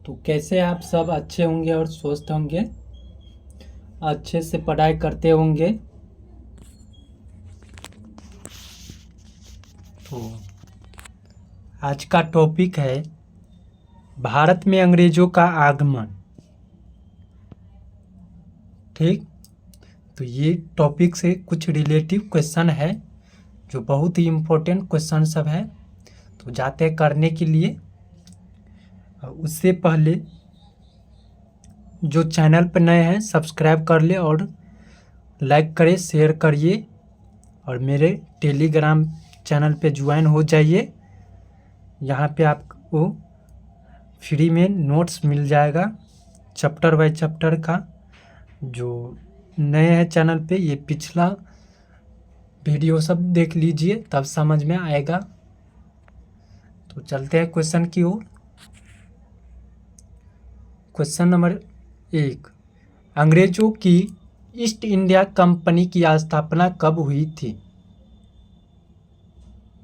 तो कैसे आप सब अच्छे होंगे और स्वस्थ होंगे, अच्छे से पढ़ाई करते होंगे। तो आज का टॉपिक है भारत में अंग्रेजों का आगमन। ठीक, तो ये टॉपिक से कुछ रिलेटिव क्वेश्चन है जो बहुत ही इम्पोर्टेंट क्वेश्चन सब है। तो जाते हैं करने के लिए। उससे पहले जो चैनल पर नए हैं सब्सक्राइब कर ले और लाइक करें, शेयर करिए और मेरे टेलीग्राम चैनल पे ज्वाइन हो जाइए। यहाँ पे आपको फ्री में नोट्स मिल जाएगा चैप्टर बाय चैप्टर का। जो नए हैं चैनल पे, ये पिछला वीडियो सब देख लीजिए तब समझ में आएगा। तो चलते हैं क्वेश्चन की ओर। क्वेश्चन नंबर 1, अंग्रेजों की ईस्ट इंडिया कंपनी की स्थापना कब हुई थी?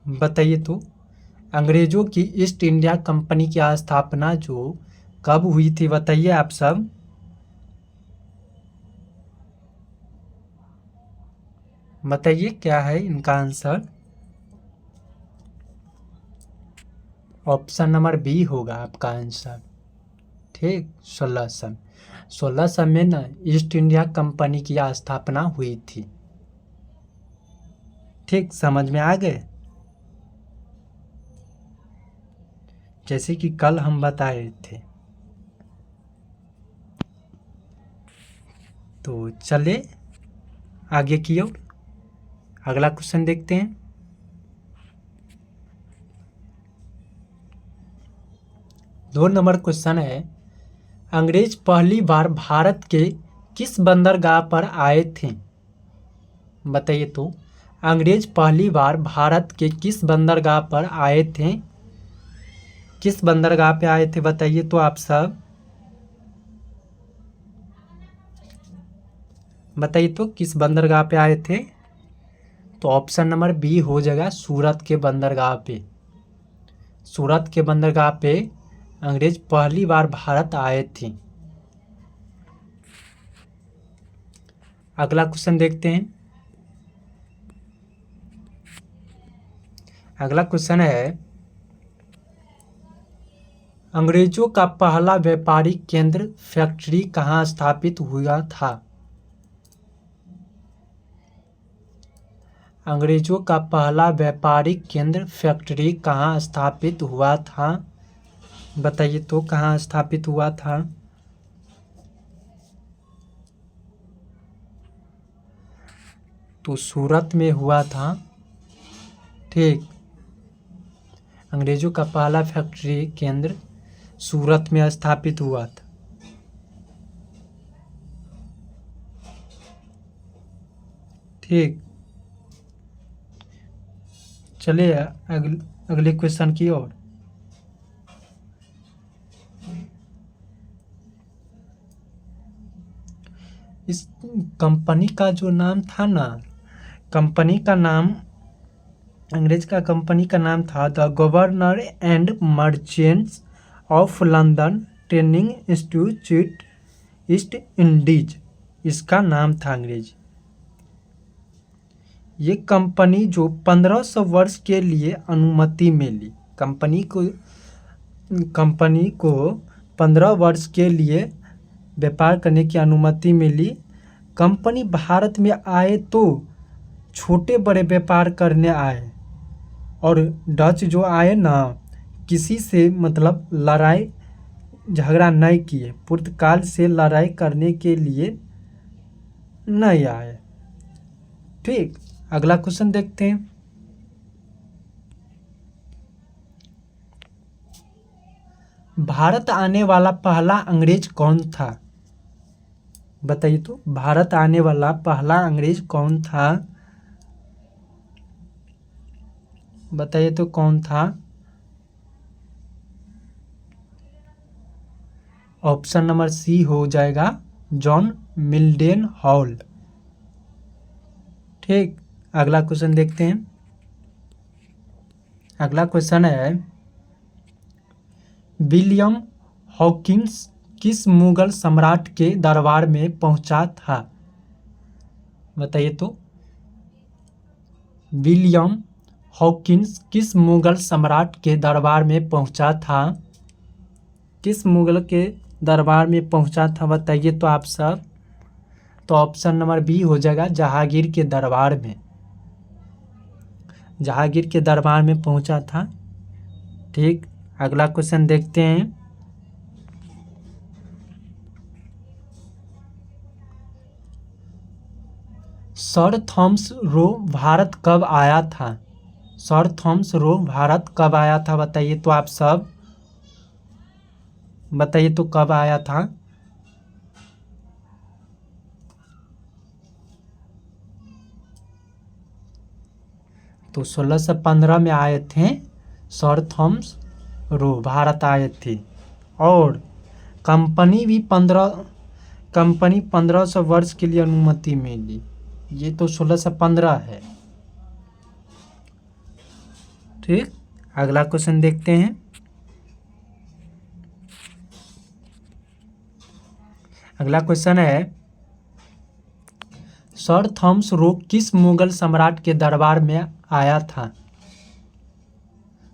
बताइए। तो अंग्रेजों की ईस्ट इंडिया कंपनी की स्थापना जो कब हुई थी, बताइए आप सब। बताइए क्या है इनका आंसर। ऑप्शन नंबर बी होगा आपका आंसर। ठीक, 1600 में ना ईस्ट इंडिया कंपनी की स्थापना हुई थी। ठीक, समझ में आ गए। जैसे कि कल हम बता रहे थे। तो चले आगे की ओर, अगला क्वेश्चन देखते हैं। 2 नंबर क्वेश्चन है, अंग्रेज पहली बार भारत के किस बंदरगाह पर आए थे? बताइए। तो अंग्रेज पहली बार भारत के किस बंदरगाह पर आए थे? किस बंदरगाह पे आए थे बताइए तो आप सब। बताइए तो किस बंदरगाह पे आए थे? तो ऑप्शन नंबर बी हो जाएगा, सूरत के बंदरगाह पे। सूरत के बंदरगाह पे अंग्रेज पहली बार भारत आए थे। अगला क्वेश्चन देखते हैं। अगला क्वेश्चन है, अंग्रेजों का पहला व्यापारिक केंद्र फैक्ट्री कहाँ स्थापित हुआ था? अंग्रेजों का पहला व्यापारिक केंद्र फैक्ट्री कहाँ स्थापित हुआ था? बताइए तो कहाँ स्थापित हुआ था? तो सूरत में हुआ था। ठीक, अंग्रेजों का पहला फैक्ट्री केंद्र सूरत में स्थापित हुआ था। ठीक, चलिए अगले क्वेश्चन की ओर। इस कंपनी का जो नाम था ना, कंपनी का नाम, अंग्रेज का कंपनी का नाम था the governor and merchants of London training institute east Indies. इसका नाम था अंग्रेज। ये कंपनी जो 1500 वर्ष के लिए अनुमति मिली, कंपनी को 15 वर्ष के लिए व्यापार करने की अनुमति मिली। कंपनी भारत में आए तो छोटे बड़े व्यापार करने आए, और डच जो आए ना, किसी से मतलब लड़ाई झगड़ा नहीं किए, पुर्तगाल से लड़ाई करने के लिए नहीं आए। ठीक, अगला क्वेश्चन देखते हैं। भारत आने वाला पहला अंग्रेज कौन था? बताइए तो भारत आने वाला पहला अंग्रेज कौन था? बताइए तो कौन था? ऑप्शन नंबर सी हो जाएगा, जॉन मिल्डन हॉल। ठीक, अगला क्वेश्चन देखते हैं। अगला क्वेश्चन है, विलियम हॉकिंस किस मुगल सम्राट के दरबार में पहुंचा था? बताइए तो। विलियम हॉकिंस किस मुगल सम्राट के दरबार में पहुंचा था? किस मुगल के दरबार में पहुंचा था बताइए तो आप सब। तो ऑप्शन नंबर बी हो जाएगा, जहांगीर के दरबार में। जहांगीर के दरबार में पहुंचा था। ठीक, अगला क्वेश्चन देखते हैं। सर थॉमस रो भारत कब आया था? सर थॉमस रो भारत कब आया था बताइए तो आप सब। बताइए तो कब आया था? तो 1615 में आए थे सर थॉमस रो, भारत आए थे। और कंपनी 1500 वर्ष के लिए अनुमति मिली। ये तो 1615 है। ठीक, अगला क्वेश्चन देखते हैं। अगला क्वेश्चन है, सर थॉमस रो किस मुगल सम्राट के दरबार में आया था?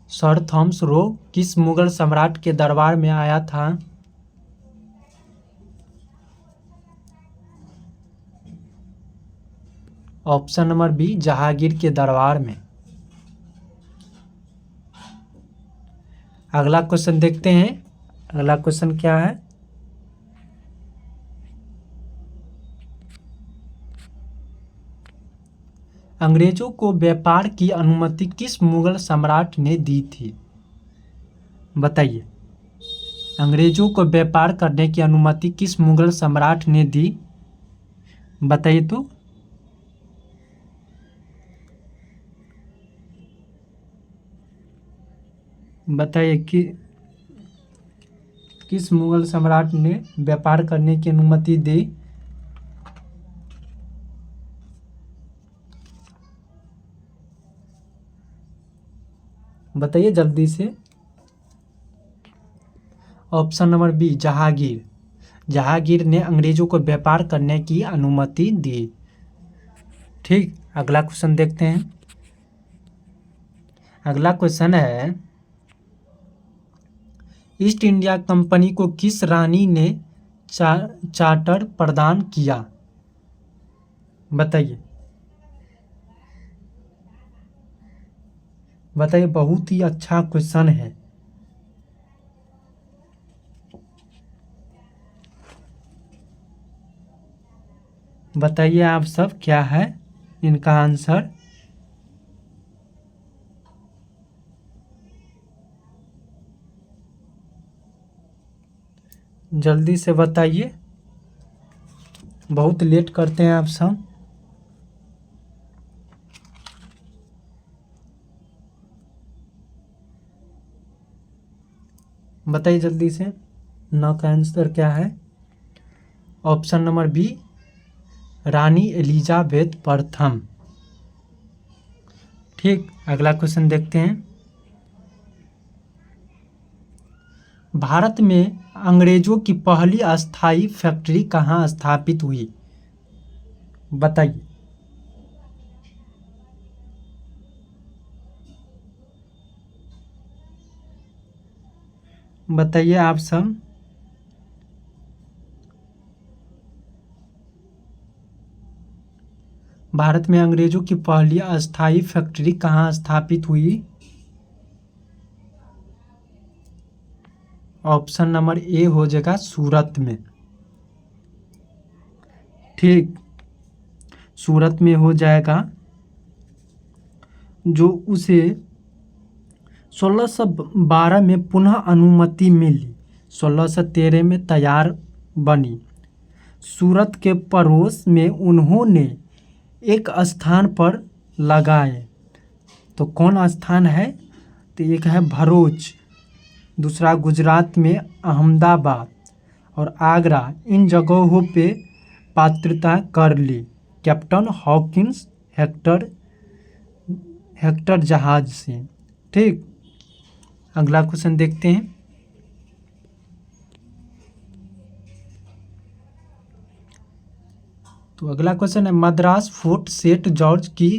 सर थॉमस रो किस मुगल सम्राट के दरबार में आया था? ऑप्शन नंबर बी, जहांगीर के दरबार में। अगला क्वेश्चन देखते हैं। अगला क्वेश्चन क्या है? अंग्रेजों को व्यापार की अनुमति किस मुगल सम्राट ने दी थी? बताइए। अंग्रेजों को व्यापार करने की अनुमति किस मुगल सम्राट ने दी? बताइए तो। बताइए कि किस मुगल सम्राट ने व्यापार करने की अनुमति दी? बताइए जल्दी से। Option number B, Jahangir. Jahangir ने अंग्रेजों को व्यापार करने की अनुमति दी। ठीक, अगला क्वेश्चन देखते हैं। अगला क्वेश्चन है, ईस्ट इंडिया कंपनी को किस रानी ने चार्टर प्रदान किया? बताइए। बताइए, बहुत ही अच्छा क्वेश्चन है। बताइए आप सब क्या है इनका आंसर। जल्दी से बताइए, बहुत लेट करते हैं आप सब। बताइए जल्दी से, नौ का आंसर क्या है? ऑप्शन नंबर बी, रानी एलिजाबेथ प्रथम। ठीक, अगला क्वेश्चन देखते हैं। भारत में अंग्रेजों की पहली अस्थायी फैक्ट्री कहाँ स्थापित हुई? बताइए। बताइए आप सब। भारत में अंग्रेजों की पहली अस्थायी फैक्ट्री कहाँ स्थापित हुई? ऑप्शन नंबर ए हो जाएगा, सूरत में। ठीक, सूरत में हो जाएगा, जो उसे 1612 में पुनः अनुमति मिली। 1613 में तैयार बनी। सूरत के पड़ोस में उन्होंने एक स्थान पर लगाए। तो कौन स्थान है? तो एक है भरूच, दूसरा गुजरात में अहमदाबाद और आगरा। इन जगहों पे पात्रता कर ली कैप्टन हॉकिंस हेक्टर जहाज से। ठीक, अगला क्वेश्चन देखते हैं। तो अगला क्वेश्चन है मद्रास फोर्ट सेंट जॉर्ज की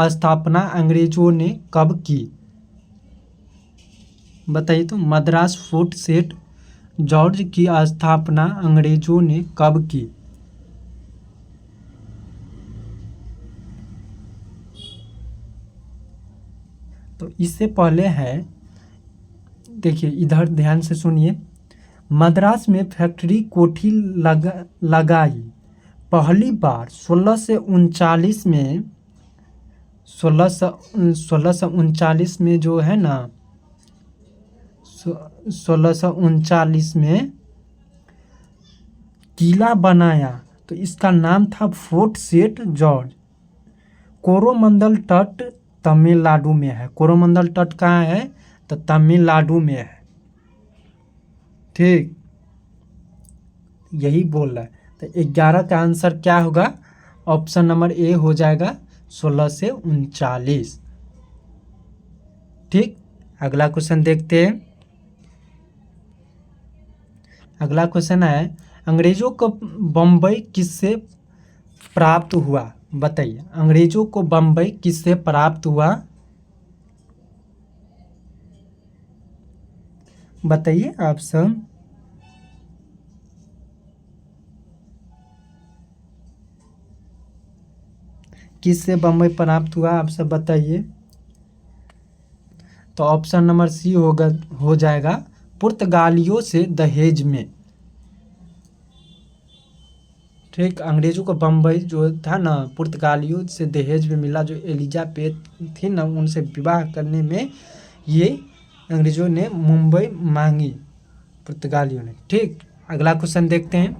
स्थापना अंग्रेजों ने कब की? बताइए तो मद्रास फोर्ट सेंट जॉर्ज की स्थापना अंग्रेजों ने कब की? तो इससे पहले है, देखिए इधर ध्यान से सुनिए, मद्रास में फैक्ट्री कोठी लगाई पहली बार 1639 में। 1639 में जो है ना, 1639 में किला बनाया, तो इसका नाम था फोर्ट सेंट जॉर्ज। कोरोमंडल तट तमिलनाडु में है। कोरोमंडल तट कहाँ है? तो तमिलनाडु में है। ठीक, यही बोल रहा है। तो 11 का आंसर क्या होगा? ऑप्शन नंबर ए हो जाएगा 1639। ठीक, अगला क्वेश्चन देखते हैं। अगला क्वेश्चन है अंग्रेजों को बम्बई किससे प्राप्त हुआ? बताइए, अंग्रेजों को बम्बई किससे प्राप्त हुआ? बताइए आप सब। किससे बम्बई प्राप्त हुआ आप सब बताइए। तो ऑप्शन नंबर सी होगा, हो जाएगा पुर्तगालियों से दहेज में। ठीक, अंग्रेजों को बम्बई जो था ना, पुर्तगालियों से दहेज में मिला। जो एलिजाबेथ थी ना, उनसे विवाह करने में ये अंग्रेजों ने मुंबई मांगी, पुर्तगालियों ने। ठीक, अगला क्वेश्चन देखते हैं।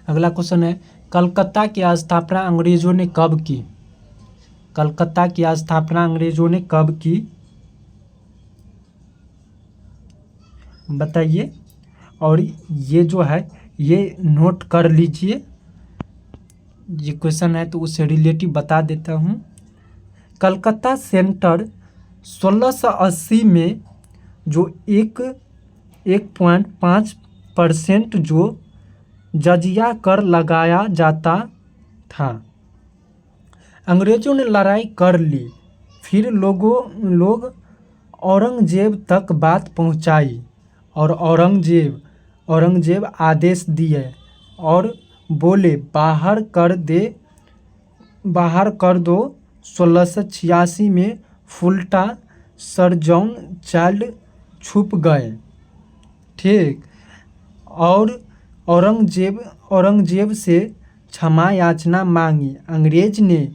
अगला क्वेश्चन है कलकत्ता की स्थापना अंग्रेजों ने कब की? कलकत्ता की स्थापना अंग्रेजों ने कब की? बताइए। और ये जो है ये नोट कर लीजिए, ये क्वेश्चन है तो उससे रिलेटिव बता देता हूँ। कलकत्ता सेंटर 1680 में जो 1.5% जो जजिया कर लगाया जाता था, अंग्रेजों ने लड़ाई कर ली। फिर लोग औरंगजेब तक बात पहुंचाई और औरंगजेब आदेश दिए और बोले बाहर कर दो। 1686 में फुल्टा सर जॉन चाइल्ड छुप गए। ठीक, और औरंगजेब से क्षमा याचना मांगी। अंग्रेज ने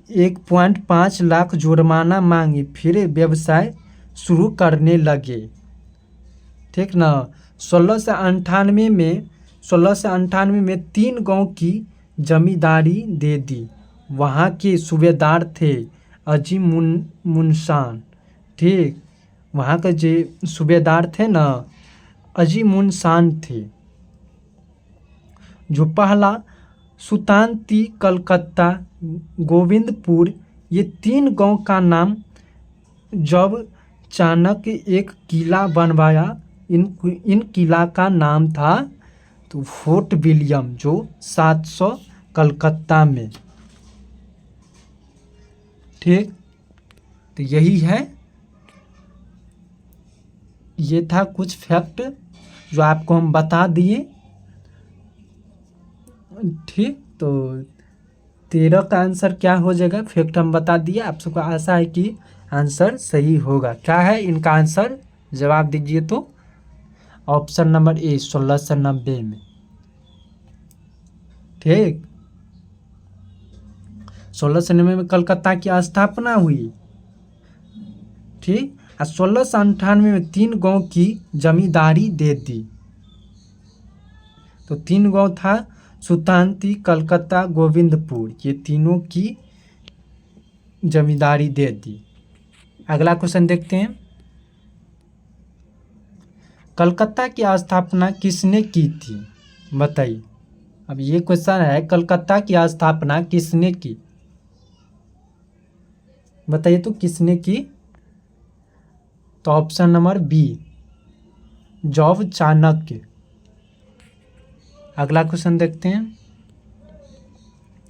1.5 लाख जुर्माना मांगी, फिर व्यवसाय शुरू करने लगे। ठीक ना। 1698 में 3 गांव की जमींदारी दे दी। वहाँ के सूबेदार थे अजीम मुनशान। ठीक, वहाँ के जो सूबेदार थे ना, अजीम शान थे। जो पहला सुल्तान थी कलकत्ता, गोविंदपुर, ये 3 गांव का नाम जब चाणक्य एक किला बनवाया, इन किला का नाम था तो फोर्ट विलियम, जो 700 कलकत्ता में। ठीक, तो यही है, ये था कुछ फैक्ट जो आपको हम बता दिए। ठीक, तो 13 का आंसर क्या हो जाएगा? फैक्ट हम बता दिए, आप सबको आशा है कि आंसर सही होगा। क्या है इनका आंसर? जवाब दीजिए तो। ऑप्शन नंबर ए 1690 में। ठीक, 1690 में कलकत्ता की स्थापना हुई। ठीक, 1698 में 3 गांव की जमींदारी दे दी। तो 3 गांव था सुल्तानती, कलकत्ता, गोविंदपुर, ये तीनों की जमींदारी दे दी। अगला क्वेश्चन देखते हैं। कलकत्ता की स्थापना किसने की थी? बताइए। अब ये क्वेश्चन है, कलकत्ता की स्थापना किसने की? बताइए तो किसने की? तो ऑप्शन नंबर बी जॉब चाणक्य। अगला क्वेश्चन देखते हैं।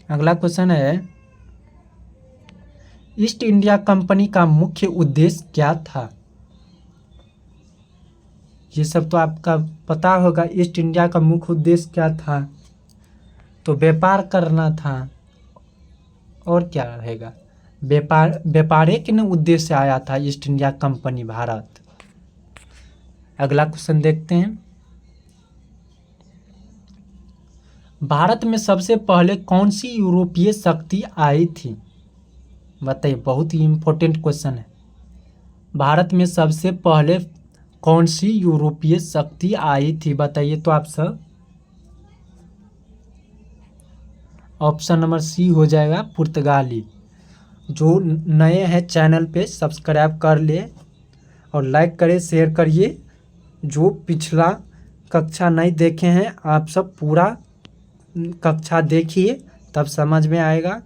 अगला क्वेश्चन है, ईस्ट इंडिया कंपनी का मुख्य उद्देश्य क्या था? ये सब तो आपका पता होगा। ईस्ट इंडिया का मुख्य उद्देश्य क्या था? तो व्यापार करना था। और क्या रहेगा? व्यापार के न उद्देश्य से आया था ईस्ट इंडिया कंपनी भारत। अगला क्वेश्चन देखते हैं। भारत में सबसे पहले कौन सी यूरोपीय शक्ति आई थी? बताइए, बहुत ही इम्पोर्टेंट क्वेश्चन है। भारत में सबसे पहले कौन सी यूरोपीय शक्ति आई थी? बताइए तो आप सब। ऑप्शन नंबर सी हो जाएगा, पुर्तगाली। जो नए हैं चैनल पे सब्सक्राइब कर ले और लाइक करें, शेयर करिए। जो पिछला कक्षा नहीं देखे हैं आप सब पूरा कक्षा देखिए, तब समझ में आएगा।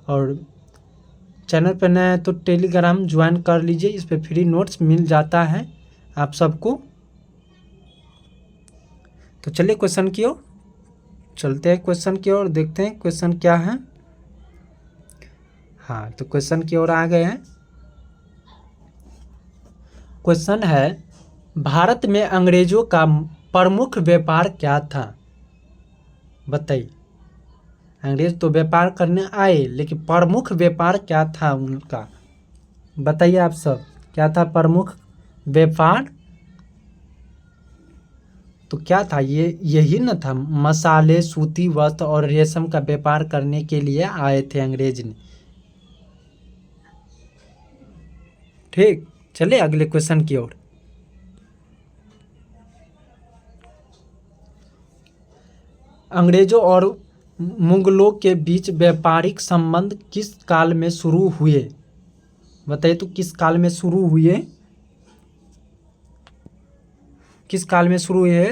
और चैनल पर नया है तो टेलीग्राम ज्वाइन कर लीजिए, इस पे फ्री नोट्स मिल जाता है आप सबको। तो चलिए क्वेश्चन की ओर चलते हैं। क्वेश्चन की ओर देखते हैं क्वेश्चन क्या है। हाँ, तो क्वेश्चन की ओर आ गए हैं। क्वेश्चन है, भारत में अंग्रेजों का प्रमुख व्यापार क्या था? बताइए। अंग्रेज तो व्यापार करने आए, लेकिन प्रमुख व्यापार क्या था उनका? बताइए आप सब, क्या था प्रमुख व्यापार? तो क्या था? यही न था, मसाले, सूती वस्त्र और रेशम का व्यापार करने के लिए आए थे अंग्रेज ने। ठीक, चलिए अगले क्वेश्चन की ओर। अंग्रेजों और मुगलों के बीच व्यापारिक संबंध किस काल में शुरू हुए? बताइए तो किस काल में शुरू हुए? किस काल में शुरू हुए?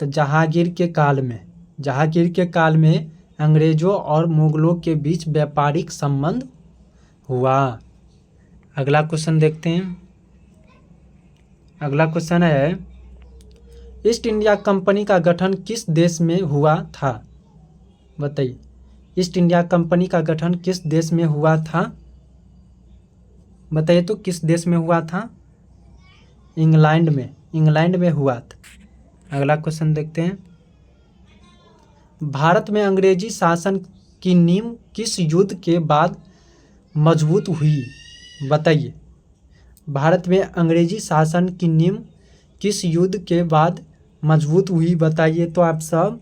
तो जहांगीर के काल में। जहांगीर के काल में अंग्रेजों और मुगलों के बीच व्यापारिक संबंध हुआ। अगला क्वेश्चन देखते हैं। अगला क्वेश्चन है, ईस्ट इंडिया कंपनी का गठन किस देश में हुआ था? बताइए, ईस्ट इंडिया कंपनी का गठन किस देश में हुआ था? बताइए तो किस देश में हुआ था? इंग्लैंड में। इंग्लैंड में हुआ था। अगला क्वेश्चन देखते हैं। भारत में अंग्रेजी शासन की नींव किस युद्ध के बाद मजबूत हुई? बताइए। भारत में अंग्रेजी शासन की नींव किस युद्ध के बाद मजबूत हुई? बताइए तो आप सब।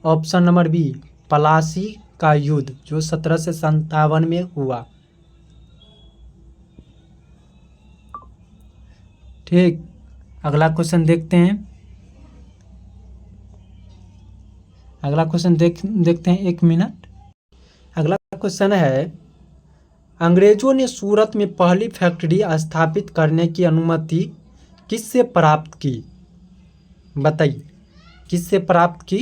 ऑप्शन नंबर बी, पलासी का युद्ध, जो 1757 में हुआ। ठीक, अगला क्वेश्चन देखते हैं। अगला क्वेश्चन देखते हैं, 1 मिनट। अगला क्वेश्चन है, अंग्रेजों ने सूरत में पहली फैक्ट्री स्थापित करने की अनुमति किससे प्राप्त की? बताइए, किससे प्राप्त की?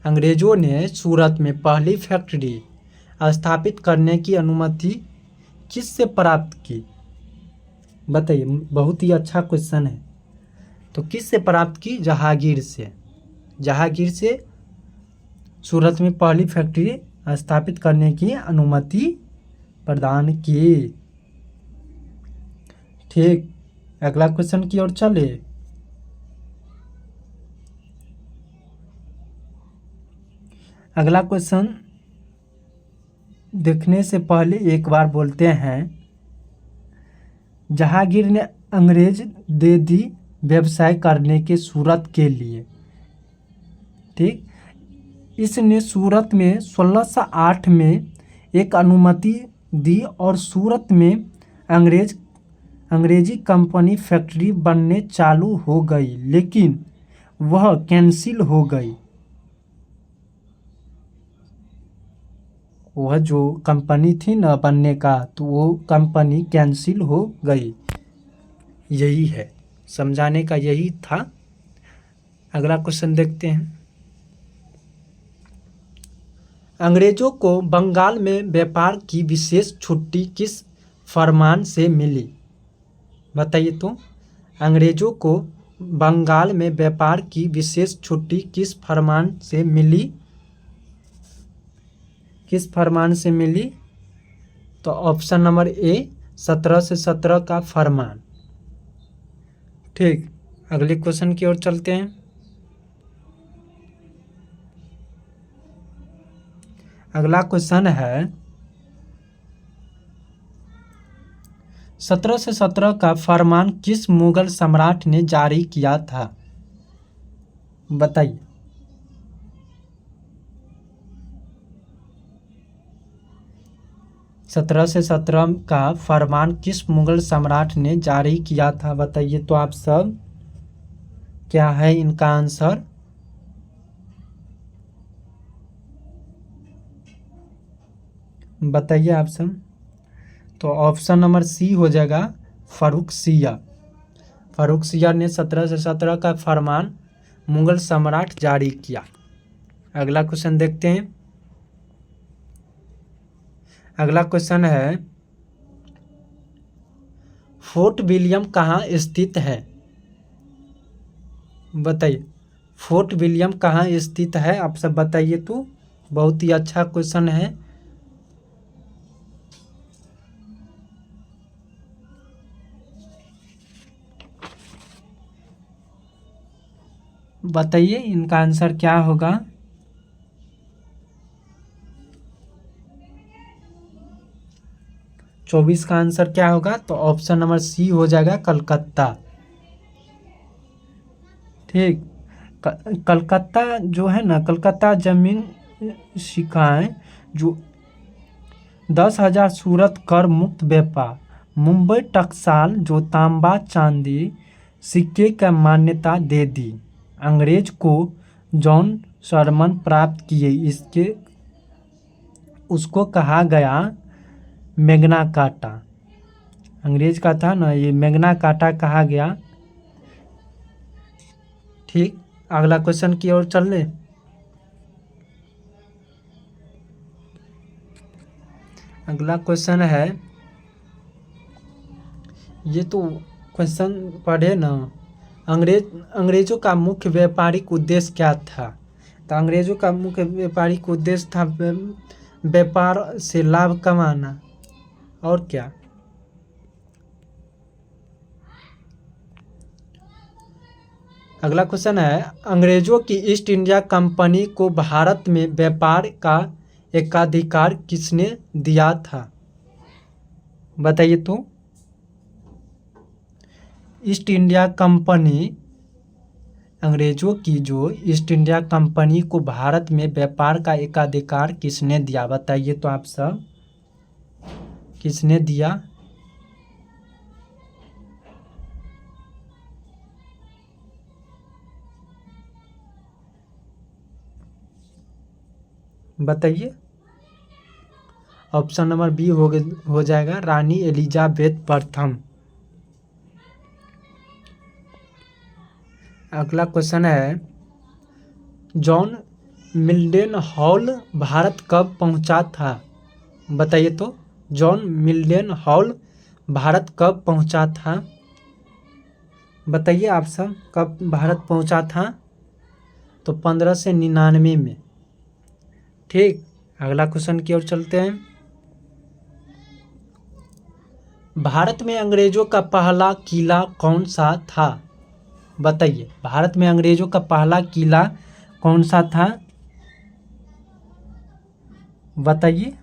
अंग्रेजों ने सूरत में पहली फैक्ट्री स्थापित करने की अनुमति किससे प्राप्त की? बताइए, बहुत ही अच्छा क्वेश्चन है। तो किससे प्राप्त की? जहांगीर से। जहांगीर से सूरत में पहली फैक्ट्री स्थापित करने की अनुमति प्रदान की। ठीक, अगला क्वेश्चन की ओर चले। अगला क्वेश्चन देखने से पहले एक बार बोलते हैं, जहांगीर ने अंग्रेज दे दी व्यवसाय करने के सूरत के लिए। ठीक, इसने सूरत में 1608 में एक अनुमति दी और सूरत में अंग्रेजी कंपनी फैक्ट्री बनने चालू हो गई, लेकिन वह कैंसिल हो गई। वह जो कंपनी थी ना बनने का, तो वो कंपनी कैंसिल हो गई। यही है, समझाने का यही था। अगला क्वेश्चन देखते हैं। अंग्रेजों को बंगाल में व्यापार की विशेष छुट्टी किस फरमान से मिली? बताइए तो। अंग्रेजों को बंगाल में व्यापार की विशेष छुट्टी किस फरमान से मिली? किस फरमान से मिली? तो ऑप्शन नंबर ए 1717 का फरमान। ठीक, अगले क्वेश्चन की ओर चलते हैं। अगला क्वेश्चन है 1717 का फरमान किस मुगल सम्राट ने जारी किया था? बताइए। सत्रह से 17 का फरमान किस मुगल सम्राट ने जारी किया था? बताइए तो आप सब, क्या है इनका आंसर? बताइए आप सब। तो ऑप्शन नंबर सी हो जाएगा फर्रुखसिया। फर्रुखसिया ने 17 से 17 का फरमान मुगल सम्राट जारी किया। अगला क्वेश्चन देखते हैं। अगला क्वेश्चन है फोर्ट विलियम कहाँ स्थित है? बताइए, फोर्ट विलियम कहाँ स्थित है? आप सब बताइए तो। बहुत ही अच्छा क्वेश्चन है। बताइए इनका आंसर क्या होगा? चौबीस का आंसर क्या होगा? तो ऑप्शन नंबर सी हो जाएगा कलकत्ता। ठीक, कलकत्ता जो है ना, कलकत्ता जमीन शिकाएं जो 10,000 सूरत कर मुक्त व्यापार, मुंबई टकसाल जो तांबा चांदी सिक्के का मान्यता दे दी, अंग्रेज को जॉन सरमन प्राप्त किए, इसके उसको कहा गया मैग्ना कार्टा। अंग्रेज का था ना ये, मैग्ना कार्टा कहा गया। ठीक, अगला क्वेश्चन की ओर चल ले। अगला क्वेश्चन है, ये तो क्वेश्चन पढ़े ना, अंग्रेजों का मुख्य व्यापारिक उद्देश्य क्या था? तो अंग्रेजों का मुख्य व्यापारिक उद्देश्य था व्यापार से लाभ कमाना, और क्या? अगला क्वेश्चन है, अंग्रेजों की ईस्ट इंडिया कंपनी को भारत में व्यापार का एकाधिकार किसने दिया था? बताइए तो। ईस्ट इंडिया कंपनी, अंग्रेजों की जो ईस्ट इंडिया कंपनी को भारत में व्यापार का एकाधिकार किसने दिया? बताइए तो आप सब, किसने दिया? बताइए। ऑप्शन नंबर बी हो जाएगा रानी एलिजाबेथ प्रथम। अगला क्वेश्चन है, जॉन मिल्डन हॉल भारत कब पहुंचा था? बताइए तो। जॉन मिल्डन हॉल भारत कब पहुंचा था? बताइए आप सब, कब भारत पहुंचा था? तो 1599 में। ठीक, अगला क्वेश्चन की ओर चलते हैं। भारत में अंग्रेजों का पहला किला कौन सा था? बताइए, भारत में अंग्रेजों का पहला किला कौन सा था? बताइए।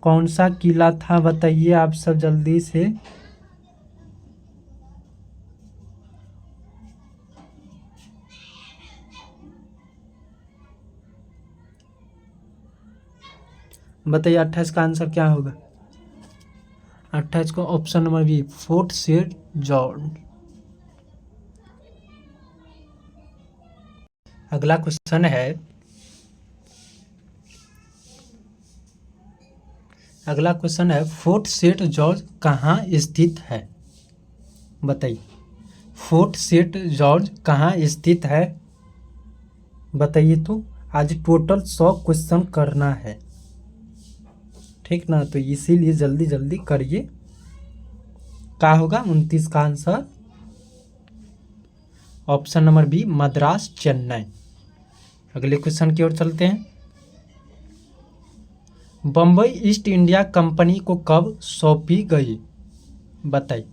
कौन सा किला था? बताइए आप सब जल्दी से। बताइए 28 का आंसर क्या होगा? 28 को option number B Fort Saint George. अगला क्वेश्चन है, फोर्ट सेंट जॉर्ज कहाँ स्थित है? बताइए, फोर्ट सेंट जॉर्ज कहाँ स्थित है? बताइए। तो आज टोटल 100 क्वेश्चन करना है, ठीक ना, तो इसीलिए जल्दी जल्दी करिए। क्या होगा 29 का आंसर? Option number B, Madras Chennai. अगले क्वेश्चन की ओर चलते हैं। बम्बई ईस्ट इंडिया कंपनी को कब सौंपी गई? बताइए।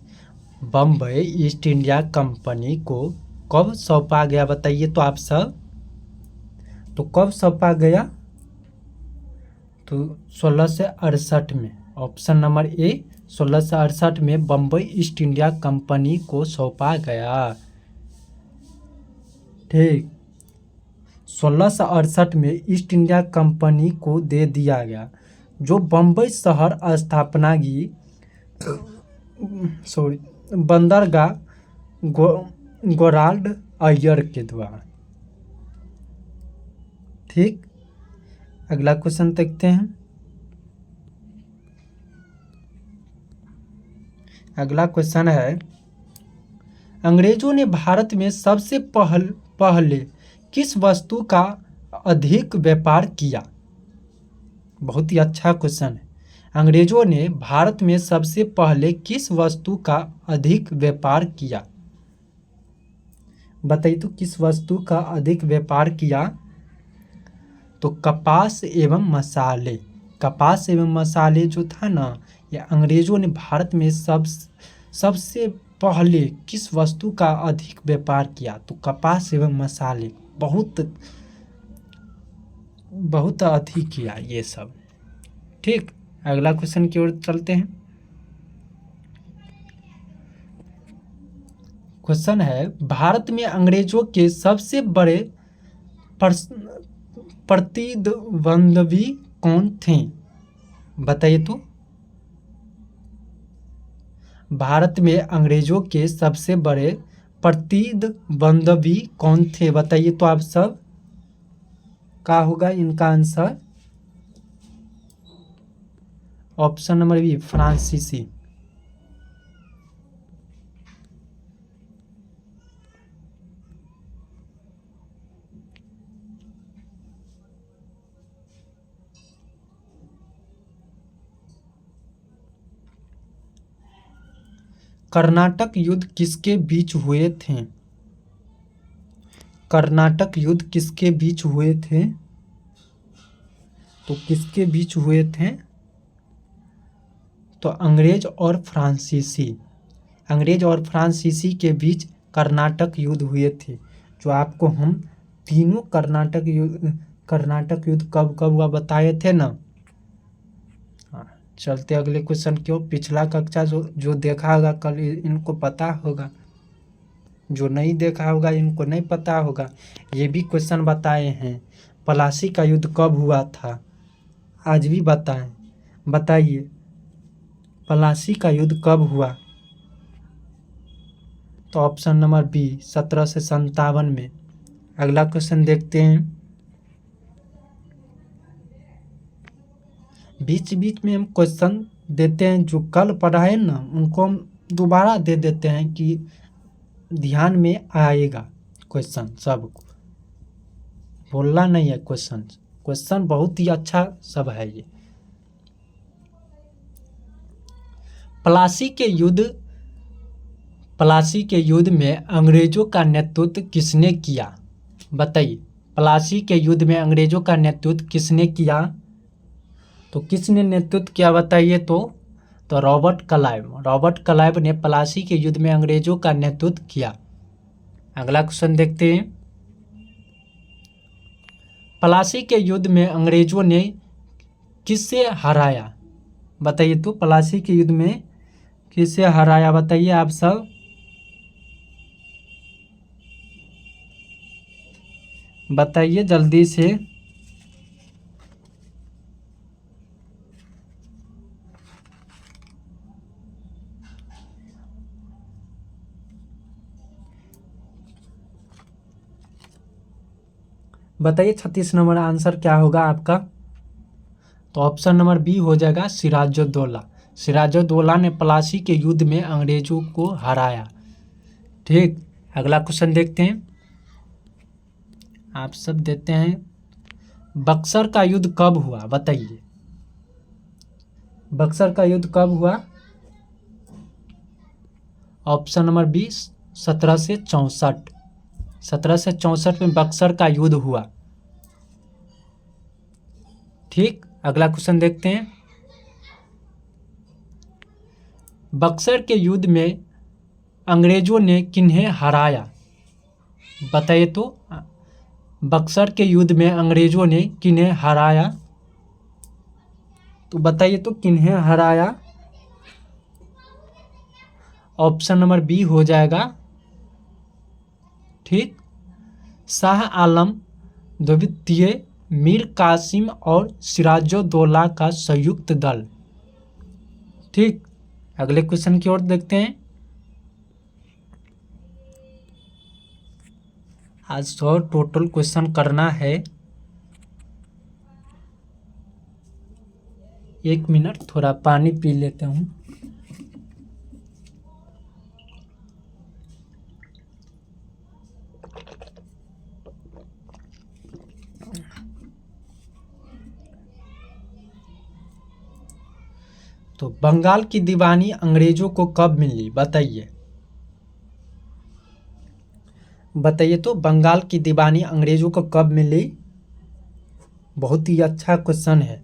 बम्बई ईस्ट इंडिया कंपनी को कब सौंपा गया? बताइए तो आप सब। तो कब सौंपा गया? तो 1668 में। ऑप्शन नंबर ए, 1668 में बम्बई ईस्ट इंडिया कंपनी को सौंपा गया। ठीक, 1668 में ईस्ट इंडिया कंपनी को दे दिया गया, जो बम्बई शहर स्थापना की बंदरगाह गोराल्ड अय्यर के द्वारा। ठीक, अगला क्वेश्चन देखते हैं। अगला क्वेश्चन है, अंग्रेजों ने भारत में सबसे पहले किस वस्तु का अधिक व्यापार किया? बहुत ही अच्छा क्वेश्चन है। अंग्रेजों ने भारत में सबसे पहले किस वस्तु का अधिक व्यापार किया? बताइए तो किस वस्तु का अधिक व्यापार किया? तो कपास एवं मसाले। कपास एवं मसाले जो था ना, ये अंग्रेजों ने भारत में सबसे पहले किस वस्तु का अधिक व्यापार किया? तो कपास एवं मसाले, बहुत अधिक किया ये सब। ठीक, अगला क्वेश्चन की ओर चलते हैं। क्वेश्चन है, भारत में अंग्रेजों के सबसे बड़े प्रतिद्वंद्वी कौन थे? बताइए तो। भारत में अंग्रेजों के सबसे बड़े प्रतिद्वंद्वी कौन थे? बताइए तो आप सब। क्या होगा इनका आंसर? ऑप्शन नंबर बी, फ्रांसीसी। कर्नाटक युद्ध किसके बीच हुए थे? कर्नाटक युद्ध किसके बीच हुए थे? तो किसके बीच हुए थे? तो अंग्रेज और फ्रांसीसी। अंग्रेज और फ्रांसीसी के बीच कर्नाटक युद्ध हुए थे, जो आपको हम तीनों कर्नाटक युद्ध कब कब हुआ बताए थे ना। चलते अगले क्वेश्चन की ओर। पिछला कक्षा जो देखा होगा कल, इनको पता होगा। जो नहीं देखा होगा इनको नहीं पता होगा। ये भी क्वेश्चन बताए हैं, प्लासी का युद्ध कब हुआ था? आज भी बताएं। बताइए, प्लासी का युद्ध कब हुआ? तो ऑप्शन नंबर बी, 1757 में। अगला क्वेश्चन देखते हैं। बीच बीच में हम क्वेश्चन देते हैं, जो कल पढ़ाए ना उनको हम दोबारा दे देते हैं कि ध्यान में आएगा क्वेश्चन। सबको बोलना नहीं है क्वेश्चन बहुत ही अच्छा सब है ये। प्लासी के युद्ध में अंग्रेजों का नेतृत्व किसने किया? बताइए, प्लासी के युद्ध में अंग्रेजों का नेतृत्व किसने किया? तो किसने नेतृत्व किया बताइए तो रॉबर्ट क्लाइव ने प्लासी के युद्ध में अंग्रेजों का नेतृत्व किया। अगला क्वेश्चन देखते हैं। प्लासी के युद्ध में अंग्रेजों ने किससे हराया? बताइए तो प्लासी के युद्ध में किससे हराया? बताइए आप सब। बताइए जल्दी से। बताइए 36 नंबर आंसर क्या होगा आपका? तो ऑप्शन नंबर बी हो जाएगा, सिराजुद्दौला। सिराजुद्दौला ने प्लासी के युद्ध में अंग्रेजों को हराया। ठीक, अगला क्वेश्चन देखते हैं। आप सब देते हैं बक्सर का युद्ध कब हुआ, बताइए। बक्सर का युद्ध कब हुआ? Option number 20, 1764। 1764 में बक्सर का युद्ध हुआ। ठीक, अगला क्वेश्चन देखते हैं। बक्सर के युद्ध में अंग्रेजों ने किन्हें हराया, बताइए तो। बक्सर के युद्ध में अंग्रेजों ने किन्हें हराया, तो बताइए तो किन्हें हराया। ऑप्शन नंबर बी हो जाएगा। ठीक, शाह आलम द्वितीय, मीर कासिम और सिराजुद्दौला का संयुक्त दल। ठीक, अगले क्वेश्चन की ओर देखते हैं। आज 100 टोटल क्वेश्चन करना है। 1 मिनट थोड़ा पानी पी लेता हूँ। तो बंगाल की दीवानी अंग्रेजों को कब मिली, बताइए। बताइए तो बंगाल की दीवानी अंग्रेजों को कब मिली। बहुत ही अच्छा क्वेश्चन है।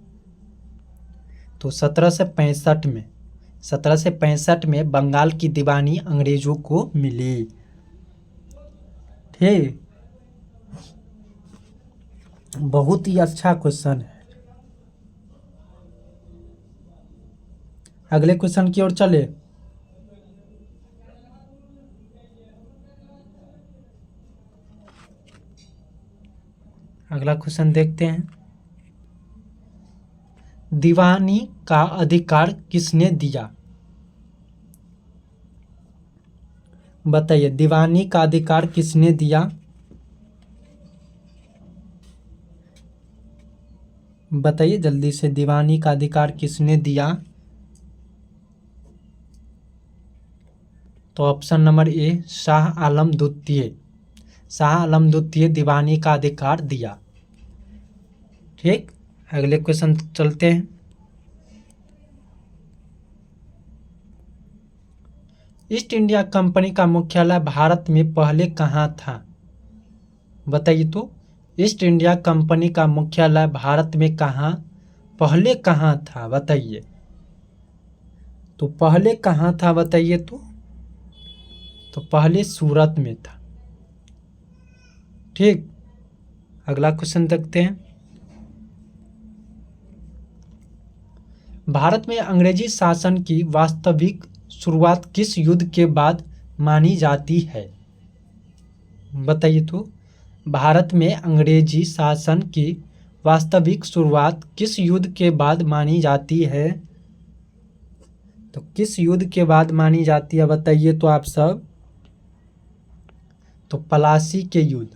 तो 1765 में, 1765 में बंगाल की दीवानी अंग्रेजों को मिली। ठीक, बहुत ही अच्छा क्वेश्चन है। अगले क्वेश्चन की ओर चले। अगला क्वेश्चन देखते हैं। दीवानी का अधिकार किसने दिया, बताइए। दीवानी का अधिकार किसने दिया, बताइए जल्दी से। दीवानी का अधिकार किसने दिया? तो ऑप्शन नंबर ए, शाह आलम द्वितीय। शाह आलम द्वितीय दीवानी का अधिकार दिया। ठीक, अगले क्वेश्चन चलते हैं। ईस्ट इंडिया कंपनी का मुख्यालय भारत में पहले कहाँ था, बताइए तो। ईस्ट इंडिया कंपनी का मुख्यालय भारत में पहले कहाँ था, बताइए। तो पहले कहाँ था, बताइए तो पहले सूरत में था। ठीक, अगला क्वेश्चन देखते हैं। भारत में अंग्रेजी शासन की वास्तविक शुरुआत किस युद्ध के बाद मानी जाती है, बताइए तो। भारत में अंग्रेजी शासन की वास्तविक शुरुआत किस युद्ध के बाद मानी जाती है, तो किस युद्ध के बाद मानी जाती है, बताइए तो आप सब। तो प्लासी के युद्ध,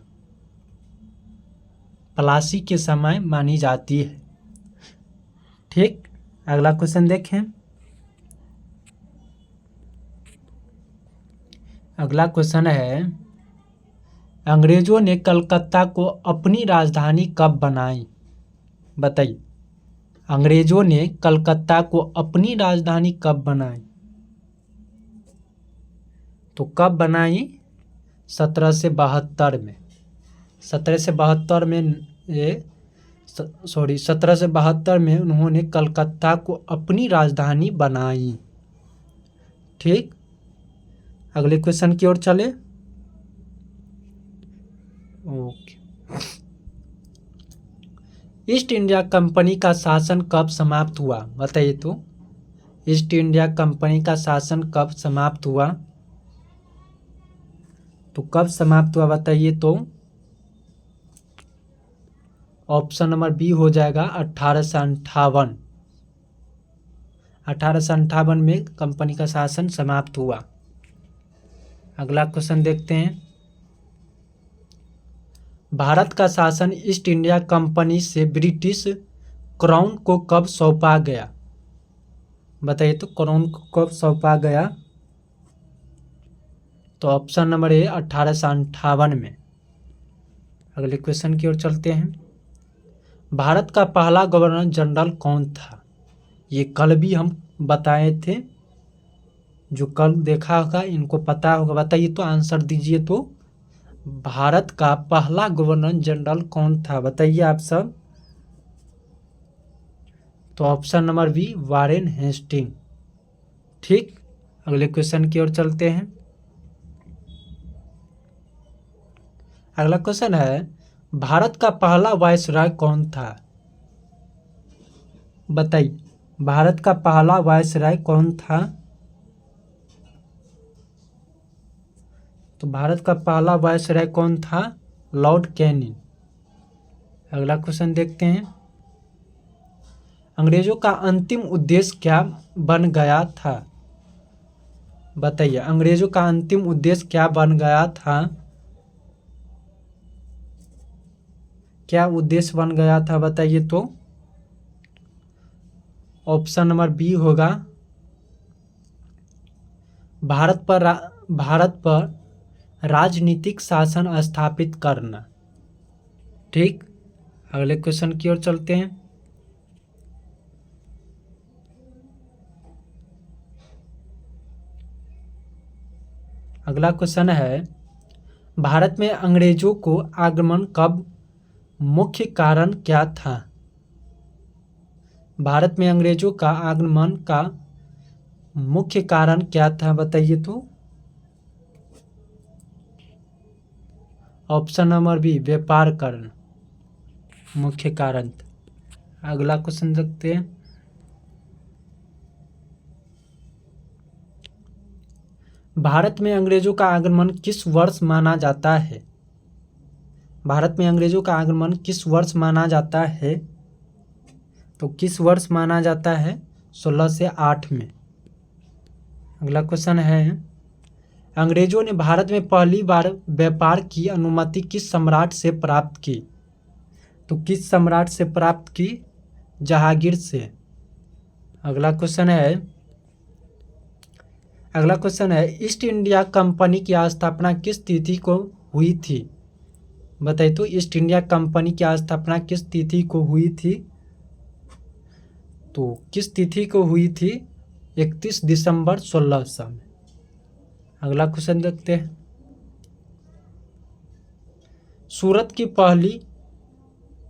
प्लासी के समय मानी जाती है। ठीक, अगला क्वेश्चन देखें। अगला क्वेश्चन है, अंग्रेजों ने कलकत्ता को अपनी राजधानी कब बनाई, बताइए। अंग्रेजों ने कलकत्ता को अपनी राजधानी कब बनाई, तो कब बनाई? 1772 में। 1772 में 1772 में उन्होंने कलकत्ता को अपनी राजधानी बनाई। ठीक, अगले क्वेश्चन की ओर चले। ओके। ईस्ट इंडिया कंपनी का शासन कब समाप्त हुआ, बताइए तो। ईस्ट इंडिया कंपनी का शासन कब समाप्त हुआ, तो कब समाप्त हुआ, बताइए तो। ऑप्शन नंबर बी हो जाएगा 1858। 1858 में कंपनी का शासन समाप्त हुआ। अगला क्वेश्चन देखते हैं। भारत का शासन ईस्ट इंडिया कंपनी से ब्रिटिश क्राउन को कब सौंपा गया, बताइए तो। क्राउन को कब सौंपा गया, तो ऑप्शन नंबर ए 1858 में। अगले क्वेश्चन की ओर चलते हैं। भारत का पहला गवर्नर जनरल कौन था? ये कल भी हम बताए थे, जो कल देखा होगा इनको पता होगा। बताइए तो, आंसर दीजिए तो। भारत का पहला गवर्नर जनरल कौन था? बताइए आप सब। तो option number B Warren Hasting. ठीक, अगले क्वेश्चन की ओर चलते हैं। अगला क्वेश्चन है, भारत का पहला वायसराय कौन था? बताइए, भारत का पहला वायसराय कौन था? तो भारत का पहला वायसराय कौन था? Lord Canning. अगला क्वेश्चन देखते हैं। अंग्रेजों का अंतिम उद्देश्य क्या बन गया था? बताइए, अंग्रेजों का अंतिम उद्देश्य क्या बन गया था? क्या उद्देश्य बन गया था? बताइए तो। ऑप्शन नंबर बी होगा भारत पर राजनीतिक शासन स्थापित करना। ठीक, अगले क्वेश्चन की ओर चलते हैं। अगला क्वेश्चन है, भारत में अंग्रेजों को आगमन कब मुख्य कारण क्या था? भारत में अंग्रेजों का आगमन का मुख्य कारण क्या था? बताइए तो। ऑप्शन नंबर बी व्यापार कारण मुख्य कारण था। अगला क्वेश्चन देखते हैं। भारत में अंग्रेजों का आगमन किस वर्ष माना जाता है? भारत में अंग्रेजों का आगमन किस वर्ष माना जाता है? तो किस वर्ष माना जाता है? 1608 में। अगला क्वेश्चन है, अंग्रेजों ने भारत में पहली बार व्यापार की अनुमति किस सम्राट से प्राप्त की? तो किस सम्राट से प्राप्त की? जहांगीर से। अगला क्वेश्चन है, ईस्ट इंडिया कंपनी की स्थापना किस तिथि को हुई थी? बताइए तो, ईस्ट इंडिया कंपनी की स्थापना किस तिथि को हुई थी? तो किस तिथि को हुई थी? 31 दिसंबर 1600 में। अगला क्वेश्चन देखते हैं। सूरत की पहली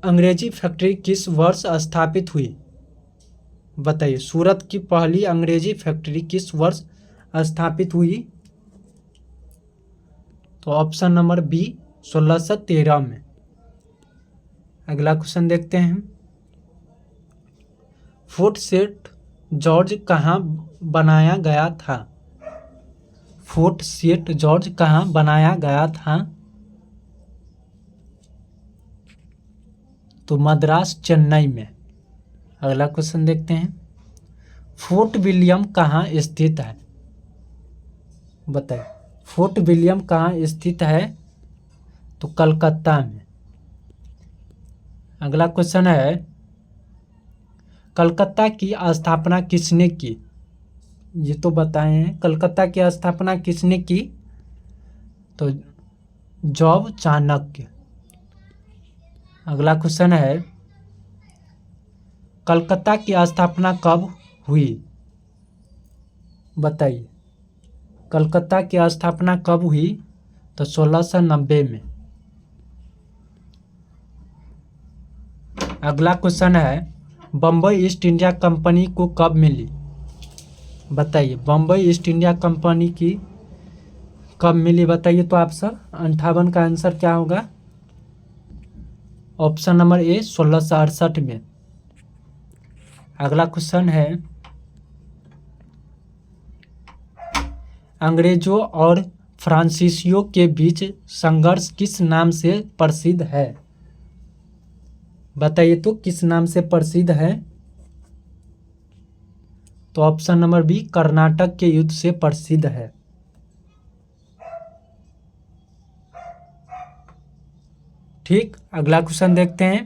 अंग्रेजी फैक्ट्री किस वर्ष स्थापित हुई? बताइए, सूरत की पहली अंग्रेजी फैक्ट्री किस वर्ष स्थापित हुई? तो ऑप्शन नंबर बी 1613 में। अगला क्वेश्चन देखते हैं। फोर्ट सेंट जॉर्ज कहाँ बनाया गया था? फोर्ट सेंट जॉर्ज कहाँ बनाया गया था? तो मद्रास, चेन्नई में। अगला क्वेश्चन देखते हैं। फोर्ट विलियम कहाँ स्थित है? बताइए, फोर्ट विलियम कहाँ स्थित है? तो कलकत्ता में। अगला क्वेश्चन है, कलकत्ता की स्थापना किसने की? ये तो बताए हैं। कलकत्ता की स्थापना किसने की? तो जॉब चाणक्य। अगला क्वेश्चन है, कलकत्ता की स्थापना कब हुई? बताइए, कलकत्ता की स्थापना कब हुई? तो 1690 में। अगला क्वेश्चन है, बम्बई ईस्ट इंडिया कंपनी को कब मिली? बताइए, बम्बई ईस्ट इंडिया कंपनी की कब मिली? बताइए तो आप सर। 58 का आंसर क्या होगा? ऑप्शन नंबर ए 1668 में। अगला क्वेश्चन है, अंग्रेजों और फ्रांसीसियों के बीच संघर्ष किस नाम से प्रसिद्ध है? बताइए तो, किस नाम से प्रसिद्ध है? तो ऑप्शन नंबर बी कर्नाटक के युद्ध से प्रसिद्ध है। ठीक, अगला क्वेश्चन देखते हैं।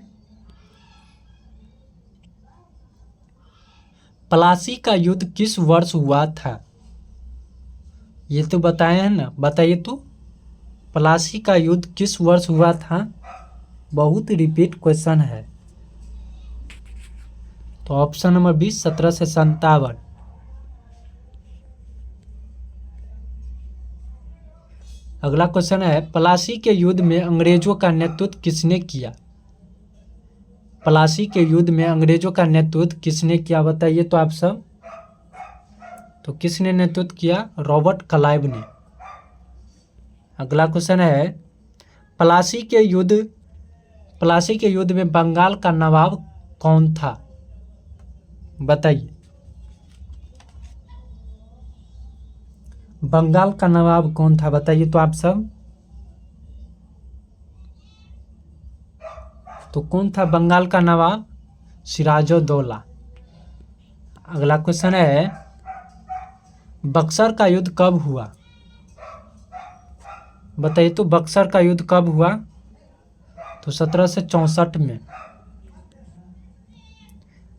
प्लासी का युद्ध किस वर्ष हुआ था? ये तो बताए हैं ना, बताइए तो। प्लासी का युद्ध किस वर्ष हुआ था? बहुत रिपीट क्वेश्चन है। तो ऑप्शन नंबर 20 1757। अगला क्वेश्चन है, प्लासी के युद्ध में अंग्रेजों का नेतृत्व किसने किया? प्लासी के युद्ध में अंग्रेजों का नेतृत्व किसने किया, बताइए तो आप सब। तो किसने नेतृत्व किया? रॉबर्ट क्लाइव ने। अगला क्वेश्चन है, प्लासी के युद्ध में बंगाल का नवाब कौन था? बताइए। बंगाल का नवाब कौन था, बताइए तो आप सब। तो कौन था बंगाल का नवाब? सिराजुद्दौला। अगला क्वेश्चन है, बक्सर का युद्ध कब हुआ? बताइए तो बक्सर का युद्ध कब हुआ? तो 1764 में।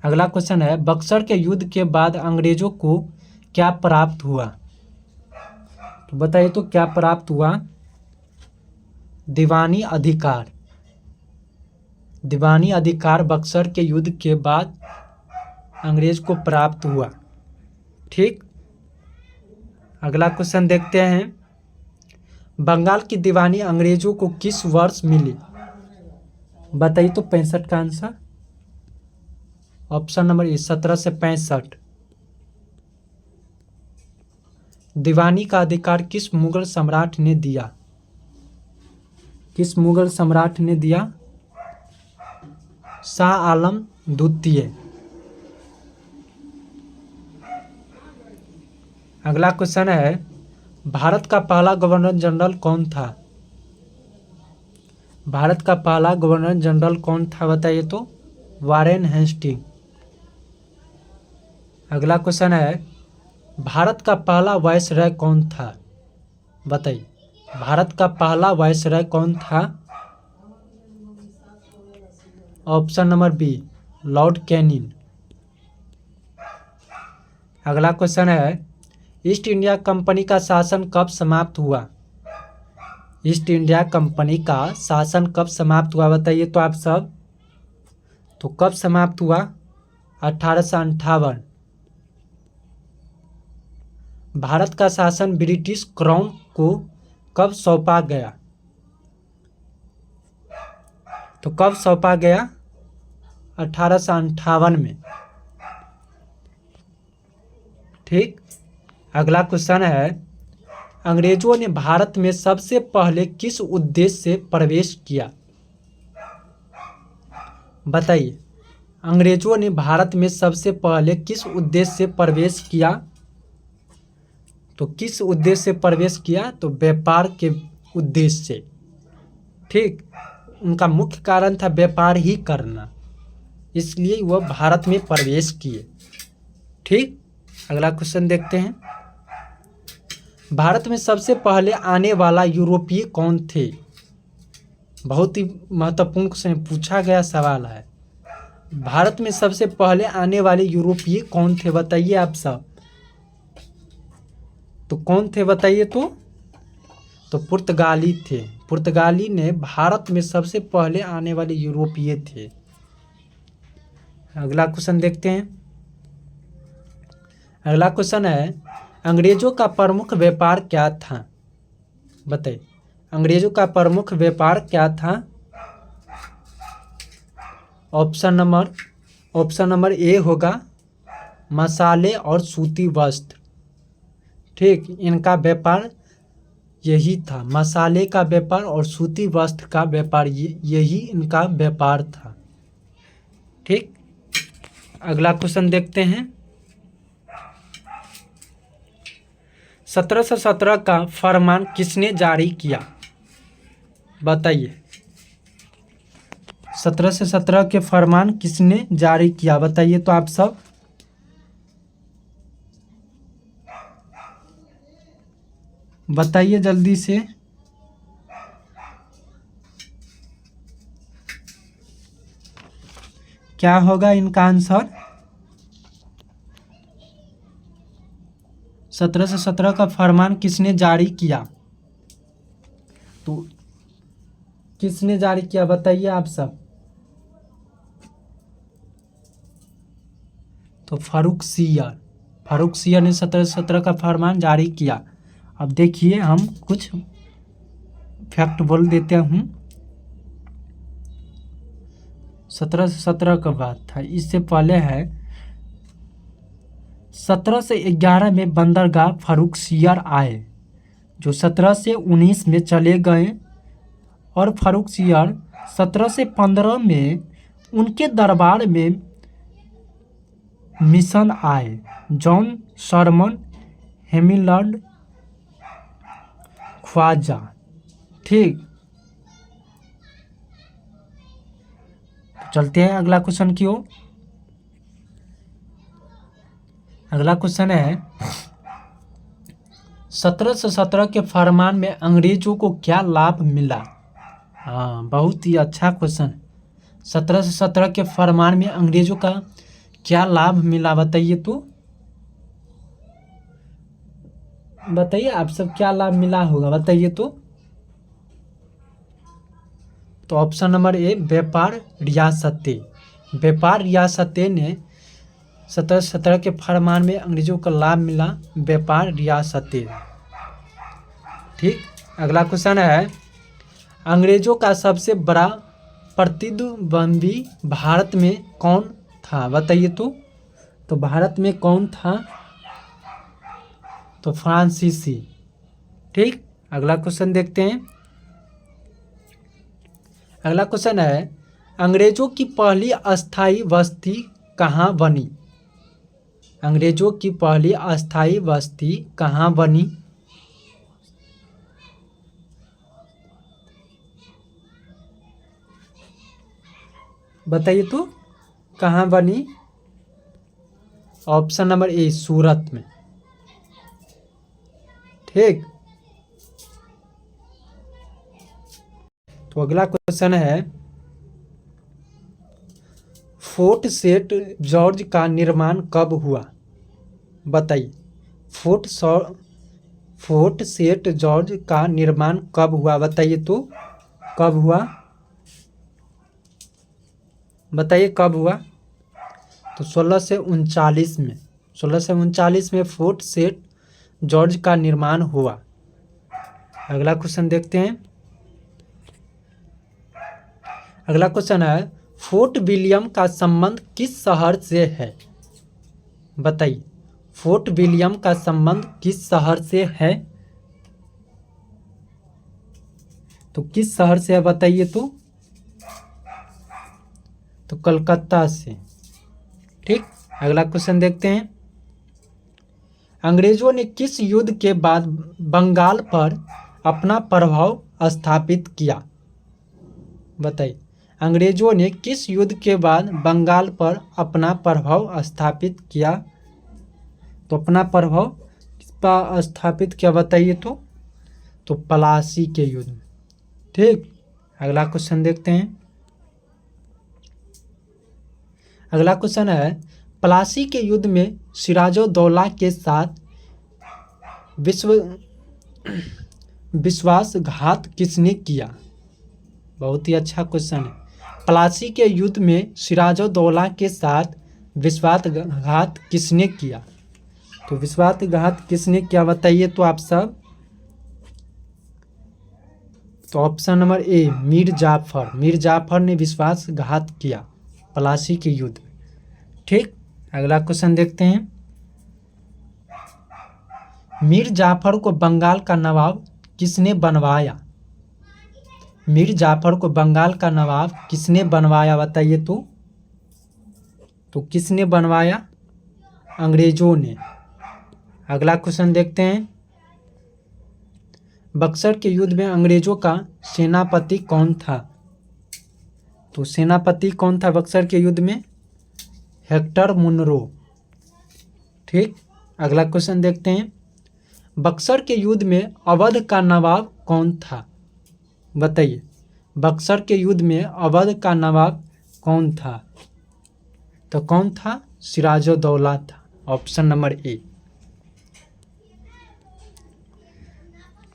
अगला क्वेश्चन है, बक्सर के युद्ध के बाद अंग्रेजों को क्या प्राप्त हुआ? तो बताइए तो क्या प्राप्त हुआ? दीवानी अधिकार। दीवानी अधिकार बक्सर के युद्ध के बाद अंग्रेज को प्राप्त हुआ। ठीक। अगला क्वेश्चन देखते हैं, बंगाल की दीवानी अंग्रेजों को किस वर्ष मिली? बताइए तो 65 का आंसर। Option number 1765। दीवानी का अधिकार किस मुगल सम्राट ने दिया? किस मुगल सम्राट ने दिया? शाह आलम द्वितीय। अगला क्वेश्चन है, भारत का पहला गवर्नर जनरल कौन था? भारत का पहला गवर्नर जनरल कौन था, बताइए तो। Warren Hasting. अगला क्वेश्चन है, भारत का पहला वायसराय कौन था? बताइए। भारत का पहला वायसराय कौन था? Option number B, Lord Canning. अगला क्वेश्चन है, ईस्ट इंडिया कंपनी का शासन कब समाप्त हुआ? ईस्ट इंडिया कंपनी का शासन कब समाप्त हुआ, बताइए तो आप सब। तो कब समाप्त हुआ? 1858। भारत का शासन ब्रिटिश क्राउन को कब सौंपा गया? तो कब सौंपा गया? 1858 में। ठीक। अगला क्वेश्चन है, अंग्रेजों ने भारत में सबसे पहले किस उद्देश्य से प्रवेश किया? बताइए। अंग्रेजों ने भारत में सबसे पहले किस उद्देश्य से प्रवेश किया? तो किस उद्देश्य से प्रवेश किया? तो व्यापार के उद्देश्य से। ठीक। उनका मुख्य कारण था व्यापार ही करना, इसलिए वह भारत में प्रवेश किए। ठीक। अगला क्वेश्चन देखते हैं, भारत में सबसे पहले आने वाला यूरोपीय कौन थे? बहुत ही महत्वपूर्ण क्वेश्चन पूछा गया सवाल है। भारत में सबसे पहले आने वाले यूरोपीय कौन थे, बताइए आप सब। तो कौन थे बताइए तो पुर्तगाली थे। पुर्तगाली ने भारत में सबसे पहले आने वाले यूरोपीय थे। अगला क्वेश्चन देखते हैं। अगला क्वेश्चन है, अंग्रेजों का प्रमुख व्यापार क्या था? बताइए। अंग्रेजों का प्रमुख व्यापार क्या था? ऑप्शन नंबर ए होगा मसाले और सूती वस्त्र। ठीक। इनका व्यापार यही था, मसाले का व्यापार और सूती वस्त्र का व्यापार, यही इनका व्यापार था। ठीक। अगला क्वेश्चन देखते हैं, 1717 का फरमान किसने जारी किया? बताइए। 1717 के फरमान किसने जारी किया, बताइए तो आप सब। बताइए जल्दी से। क्या होगा इनका आंसर? 1717 का फरमान किसने जारी किया? तो किसने जारी किया बताइए आप सब। तो फारूक सियर ने 1717 का फरमान जारी किया। अब देखिए हम कुछ फैक्ट बोल देते हूँ। 1717 का बात था, इससे पहले है 17 से 11 में बंदरगाह फारूक सियर आए, जो 17 से 19 में चले गए, और फारूक सियर 17 से 15 में उनके दरबार में मिशन आए। John Surman, Hamilton, Khwaja. ठीक, चलते हैं अगला क्वेश्चन की ओर। अगला क्वेश्चन है 1717 के फरमान में अंग्रेजों को क्या लाभ मिला? हाँ, बहुत ही अच्छा क्वेश्चन। 1717 के फरमान में अंग्रेजों का क्या लाभ मिला बताइए। तो बताइए आप सब, क्या लाभ मिला होगा बताइए। तो ऑप्शन नंबर ए, व्यापार रियासतें ने 1717 के फरमान में अंग्रेजों को लाभ मिला, व्यापार रियासतें। ठीक, अगला क्वेश्चन है अंग्रेजों का सबसे बड़ा प्रतिद्वंदी भारत में कौन था बताइए। तो भारत में कौन था? तो फ्रांसीसी। ठीक, अगला क्वेश्चन देखते हैं। अगला क्वेश्चन है अंग्रेजों की पहली अस्थायी बस्ती कहाँ बनी? अंग्रेजों की पहली अस्थायी बस्ती कहाँ बनी? बताइए तो, कहाँ बनी? ऑप्शन नंबर ए, सूरत में। ठीक, तो अगला क्वेश्चन है फोर्ट सेंट जॉर्ज का निर्माण कब हुआ बताइए। फोर्ट सेंट जॉर्ज का निर्माण कब हुआ बताइए। तो कब हुआ बताइए, कब हुआ? तो 1639 में फोर्ट सेंट जॉर्ज का निर्माण हुआ। अगला क्वेश्चन देखते हैं। अगला क्वेश्चन है फोर्ट विलियम का संबंध किस शहर से है बताइए। फोर्ट विलियम का संबंध किस शहर से है? तो किस शहर से है बताइए। तो कलकत्ता से। ठीक, अगला क्वेश्चन देखते हैं। अंग्रेजों ने किस युद्ध के बाद बंगाल पर अपना प्रभाव स्थापित किया बताइए। अंग्रेजों ने किस युद्ध के बाद बंगाल पर अपना प्रभाव स्थापित किया? तो अपना प्रभाव स्थापित किया बताइए। तो प्लासी के युद्ध में। ठीक, अगला क्वेश्चन देखते हैं। अगला क्वेश्चन है प्लासी के युद्ध में सिराजुद्दौला के साथ विश्वासघात किसने किया? बहुत ही अच्छा क्वेश्चन है। प्लासी के युद्ध में सिराजुद्दौला के साथ विश्वासघात किसने किया? तो विश्वासघात किसने किया बताइए तो आप सब। तो option number A, Mir Jafar ने विश्वासघात किया प्लासी के युद्ध में। ठीक, अगला क्वेश्चन देखते हैं। मीर जाफर को बंगाल का नवाब किसने बनवाया? मीर जाफर को बंगाल का नवाब किसने बनवाया बताइए। तो किसने बनवाया? अंग्रेजों ने। अगला क्वेश्चन देखते हैं। बक्सर के युद्ध में अंग्रेजों का सेनापति कौन था? तो सेनापति कौन था बक्सर के युद्ध में? Hector Munro. ठीक, अगला क्वेश्चन देखते हैं। बक्सर के युद्ध में अवध का नवाब कौन था बताइए। बक्सर के युद्ध में अवध का नवाब कौन था? तो कौन था? सिराजुद्दौला था। ऑप्शन नंबर ए।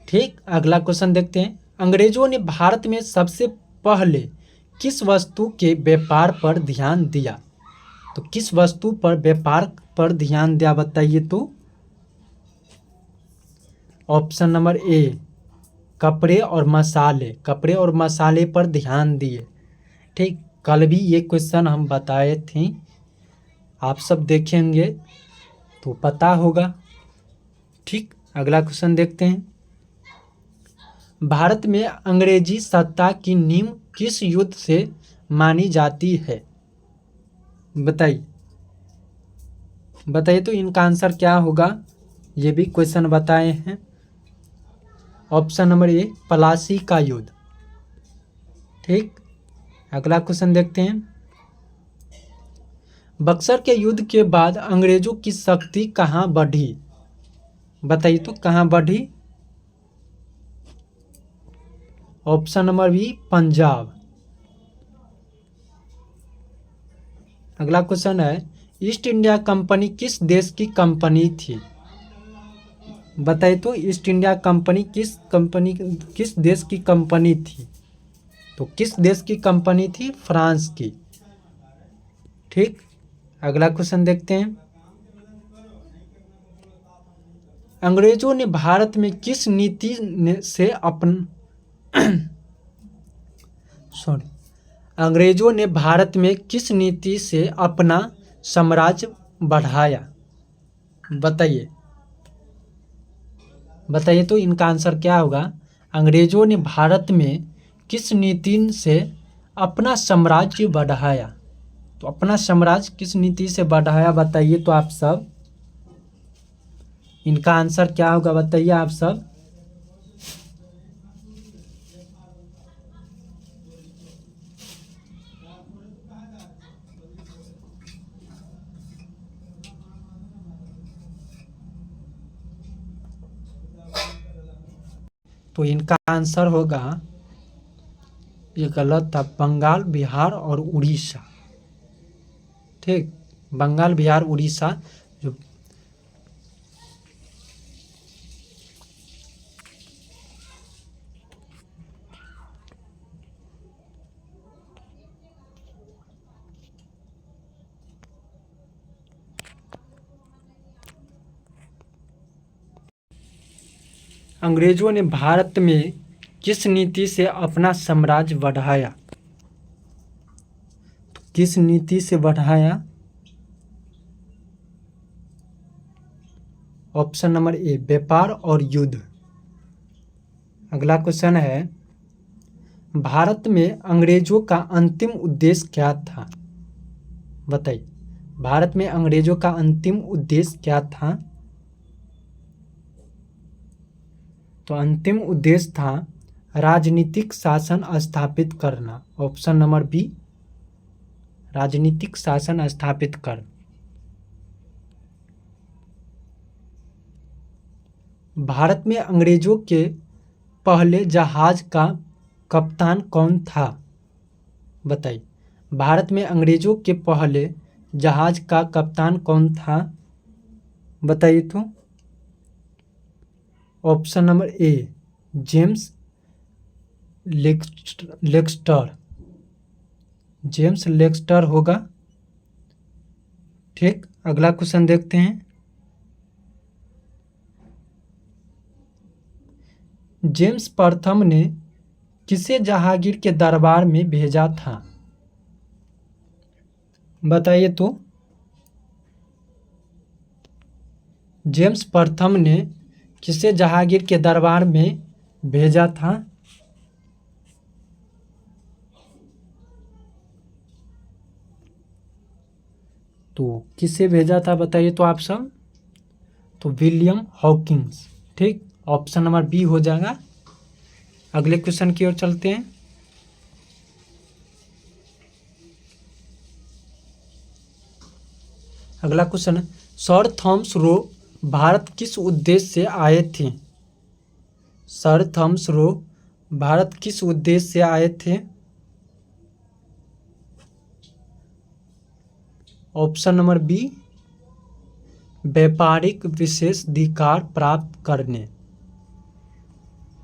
ठीक, अगला क्वेश्चन देखते हैं। अंग्रेजों ने भारत में सबसे पहले किस वस्तु के व्यापार पर ध्यान दिया? तो किस वस्तु पर व्यापार पर ध्यान दिया बताइए तो? ऑप्शन नंबर ए कपड़े और मसाले, कपड़े और मसाले पर ध्यान दिए। ठीक, कल भी ये क्वेश्चन हम बताए थे, आप सब देखेंगे तो पता होगा। ठीक, अगला क्वेश्चन देखते हैं। भारत में अंग्रेजी सत्ता की नींव किस युद्ध से मानी जाती है? बताइए बताइए तो इनका आंसर क्या होगा? ये भी क्वेश्चन बताए हैं। ऑप्शन नंबर ए प्लासी का युद्ध। ठीक, अगला क्वेश्चन देखते हैं। बक्सर के युद्ध के बाद अंग्रेजों की शक्ति कहाँ बढ़ी? बताइए तो कहाँ बढ़ी? Option number B Punjab. अगला क्वेश्चन है, ईस्ट इंडिया कंपनी किस देश की कंपनी थी? बताइए तो ईस्ट इंडिया कंपनी किस देश की कंपनी थी? तो किस देश की कंपनी थी? फ्रांस की। ठीक, अगला क्वेश्चन देखते हैं। अंग्रेजों ने भारत में किस नीति से अंग्रेजों ने भारत में किस नीति से अपना साम्राज्य बढ़ाया? बताइए बताइए तो इनका आंसर क्या होगा? अंग्रेजों ने भारत में किस नीति से अपना साम्राज्य बढ़ाया? तो अपना साम्राज्य किस नीति से बढ़ाया बताइए तो आप सब? इनका आंसर क्या होगा बताइए आप सब? तो इनका आंसर होगा, ये गलत था, बंगाल बिहार और उड़ीसा। ठीक, बंगाल बिहार उड़ीसा जो अंग्रेजों ने भारत में किस नीति से अपना साम्राज्य बढ़ाया? तो किस नीति से बढ़ाया? ऑप्शन नंबर ए व्यापार और युद्ध। अगला क्वेश्चन है, भारत में अंग्रेजों का अंतिम उद्देश्य क्या था? बताइए, भारत में अंग्रेजों का अंतिम उद्देश्य क्या था? तो अंतिम उद्देश्य था राजनीतिक शासन स्थापित करना। ऑप्शन नंबर बी राजनीतिक शासन स्थापित कर। भारत में अंग्रेजों के पहले जहाज का कप्तान कौन था? बताइए, भारत में अंग्रेजों के पहले जहाज का कप्तान कौन था? बताइए तो। Option number A James Lexter. James Lexter होगा। ठीक, अगला क्वेश्चन देखते हैं। जेम्स प्रथम ने किसे जहांगीर के दरबार में भेजा था? बताइए तो। जेम्स प्रथम ने किसे जहांगीर के दरबार में भेजा था? तो किसे भेजा था बताइए तो आप सब? तो विलियम हॉकिंस। ठीक, ऑप्शन नंबर बी हो जाएगा। अगले क्वेश्चन की ओर चलते हैं। अगला question, sir Thomas Roe Bharat किस उद्देश्य से आए थे? सर थॉमस रो भारत किस उद्देश्य से आए थे? ऑप्शन नंबर बी व्यापारिक विशेषाधिकार प्राप्त करने।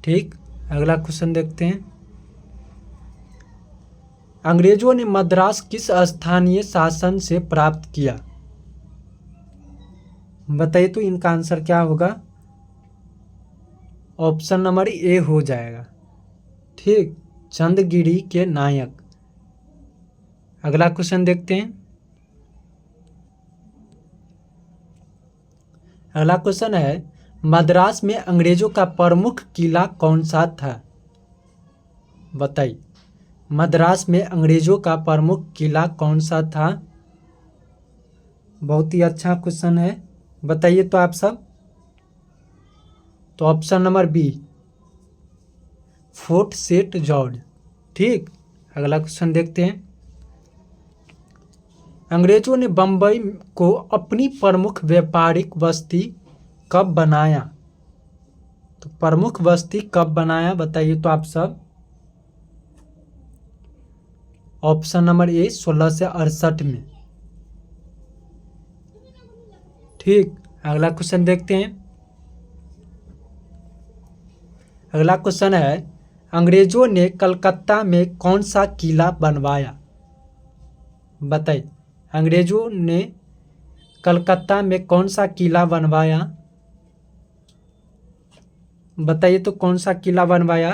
ठीक, अगला क्वेश्चन देखते हैं। अंग्रेजों ने मद्रास किस स्थानीय शासन से प्राप्त किया? बताइए तो इनका आंसर क्या होगा? ऑप्शन नंबर ए हो जाएगा। ठीक, चंद्रगिरी के नायक। अगला क्वेश्चन देखते हैं। अगला क्वेश्चन है, मद्रास में अंग्रेजों का प्रमुख किला कौन सा था? बताइए, मद्रास में अंग्रेजों का प्रमुख किला कौन सा था? बहुत ही अच्छा क्वेश्चन है, बताइए तो आप सब। तो option number B, Fort Saint George. ठीक, अगला क्वेश्चन देखते हैं। अंग्रेजों ने बंबई को अपनी प्रमुख व्यापारिक बस्ती कब बनाया? तो प्रमुख बस्ती कब बनाया, बताइए तो आप सब। ऑप्शन नंबर ए, 1668 में। ठीक, अगला क्वेश्चन देखते हैं। अगला क्वेश्चन है, अंग्रेजों ने कलकत्ता में कौन सा किला बनवाया? बताइए, अंग्रेजों ने कलकत्ता में कौन सा किला बनवाया? बताइए तो कौन सा किला बनवाया?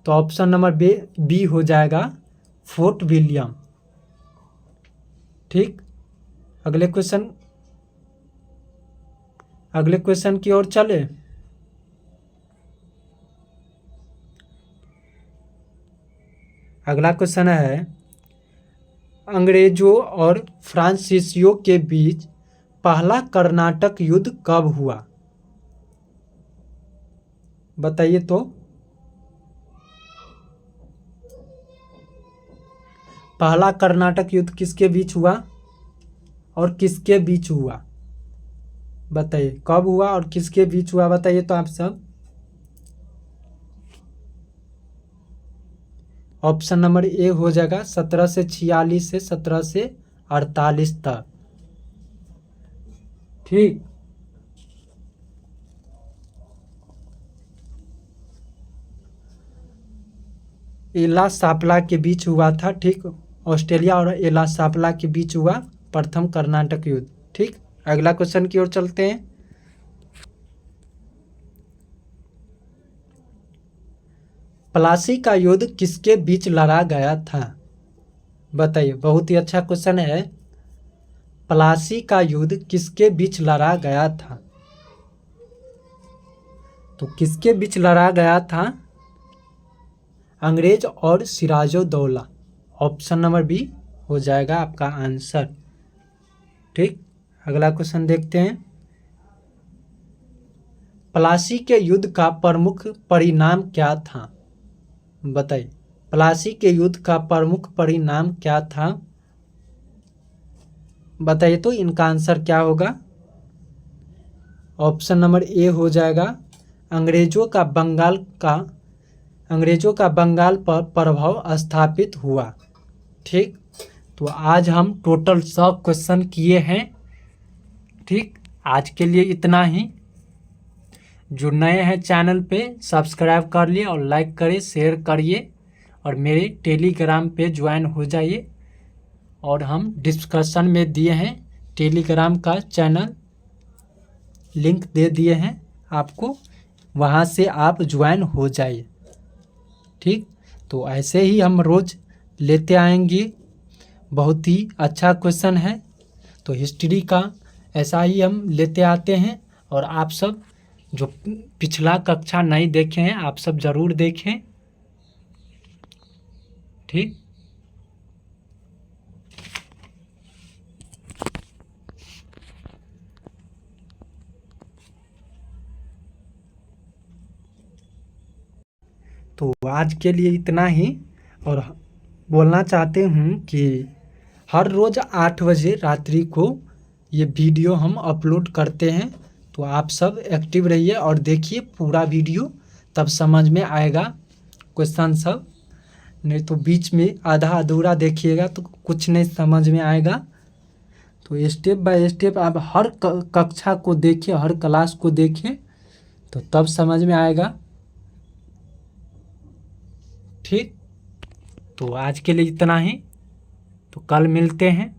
तो ऑप्शन नंबर बी हो जाएगा, फोर्ट विलियम। ठीक, अगले क्वेश्चन की ओर चले। अगला क्वेश्चन है, अंग्रेजों और फ्रांसीसियों के बीच पहला कर्नाटक युद्ध कब हुआ? बताइए तो। पहला कर्नाटक युद्ध किसके बीच हुआ और किसके बीच हुआ? बताइए, कब हुआ और किसके बीच हुआ, बताइए तो आप सब। ऑप्शन नंबर ए हो जाएगा, 1746 से 1748 तक। ठीक, एला सापला के बीच हुआ था। ठीक, ऑस्ट्रेलिया और एला सापला के बीच हुआ प्रथम कर्नाटक युद्ध। ठीक, अगला क्वेश्चन की ओर चलते हैं। प्लासी का युद्ध किसके बीच लड़ा गया था? बताइए, बहुत ही अच्छा क्वेश्चन है। प्लासी का युद्ध किसके बीच लड़ा गया था? तो किसके बीच लड़ा गया था? अंग्रेज और सिराजुद्दौला। ऑप्शन नंबर बी हो जाएगा आपका आंसर। ठीक, अगला क्वेश्चन देखते हैं। प्लासी के युद्ध का प्रमुख परिणाम क्या था? बताइए, प्लासी के युद्ध का प्रमुख परिणाम क्या था? बताइए तो इनका आंसर क्या होगा? ऑप्शन नंबर ए हो जाएगा, अंग्रेजों का बंगाल पर प्रभाव स्थापित हुआ। ठीक, तो आज हम टोटल 100 क्वेश्चन किए हैं। ठीक, आज के लिए इतना ही। जो नए हैं चैनल पे सब्सक्राइब कर लिए और लाइक करिए, शेयर करिए और मेरे टेलीग्राम पे ज्वाइन हो जाइए। और हम डिस्कशन में दिए हैं टेलीग्राम का चैनल, लिंक दे दिए हैं आपको, वहाँ से आप ज्वाइन हो जाइए। ठीक, तो ऐसे ही हम रोज़ लेते आएंगे। बहुत ही अच्छा क्वेश्चन है, तो हिस्ट्री का ऐसा ही हम लेते आते हैं। और आप सब जो पिछला कक्षा नहीं देखे हैं, आप सब ज़रूर देखें। ठीक, तो आज के लिए इतना ही। और बोलना चाहते हूँ कि हर रोज़ 8 बजे रात्रि को ये वीडियो हम अपलोड करते हैं, तो आप सब एक्टिव रहिए और देखिए पूरा वीडियो, तब समझ में आएगा क्वेश्चन सब। नहीं तो बीच में आधा अधूरा देखिएगा तो कुछ नहीं समझ में आएगा। तो स्टेप बाय स्टेप आप हर कक्षा को देखें, हर क्लास को देखें, तो तब समझ में आएगा। ठीक, तो आज के लिए इतना ही। तो कल मिलते हैं।